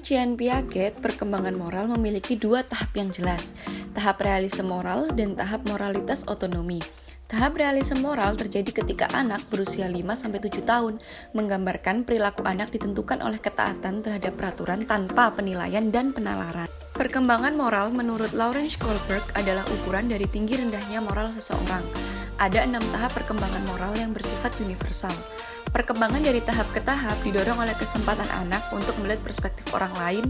Jean Piaget, perkembangan moral memiliki dua tahap yang jelas, tahap realisme moral dan tahap moralitas otonomi. Tahap realisme moral terjadi ketika anak berusia 5-7 tahun, menggambarkan perilaku anak ditentukan oleh ketaatan terhadap peraturan tanpa penilaian dan penalaran. Perkembangan moral menurut Lawrence Kohlberg adalah ukuran dari tinggi rendahnya moral seseorang. Ada 6 tahap perkembangan moral yang bersifat universal. Perkembangan dari tahap ke tahap didorong oleh kesempatan anak untuk melihat perspektif orang lain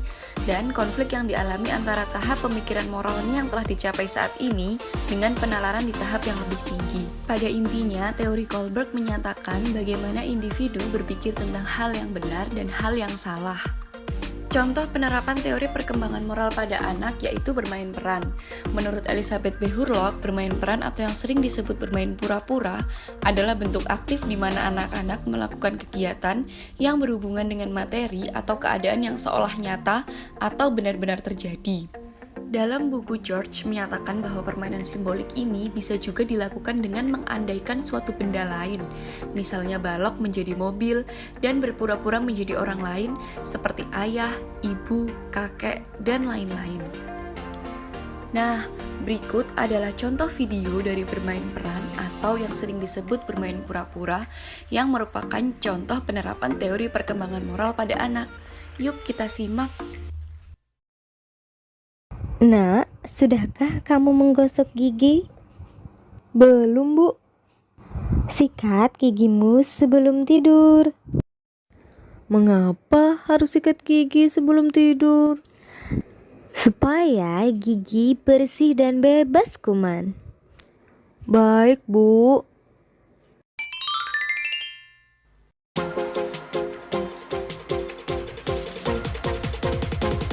dan konflik yang dialami antara tahap pemikiran moralnya yang telah dicapai saat ini dengan penalaran di tahap yang lebih tinggi. Pada intinya, teori Kohlberg menyatakan bagaimana individu berpikir tentang hal yang benar dan hal yang salah. Contoh penerapan teori perkembangan moral pada anak yaitu bermain peran. Menurut Elizabeth B. Hurlock, bermain peran atau yang sering disebut bermain pura-pura adalah bentuk aktif di mana anak-anak melakukan kegiatan yang berhubungan dengan materi atau keadaan yang seolah nyata atau benar-benar terjadi. Dalam buku George menyatakan bahwa permainan simbolik ini bisa juga dilakukan dengan mengandaikan suatu benda lain, misalnya balok menjadi mobil dan berpura-pura menjadi orang lain seperti ayah, ibu, kakek, dan lain-lain. Nah, berikut adalah contoh video dari bermain peran atau yang sering disebut bermain pura-pura yang merupakan contoh penerapan teori perkembangan moral pada anak. Yuk kita simak. Nak, sudahkah kamu menggosok gigi? Belum, Bu. Sikat gigimu sebelum tidur. Mengapa harus sikat gigi sebelum tidur? Supaya gigi bersih dan bebas kuman. Baik, Bu.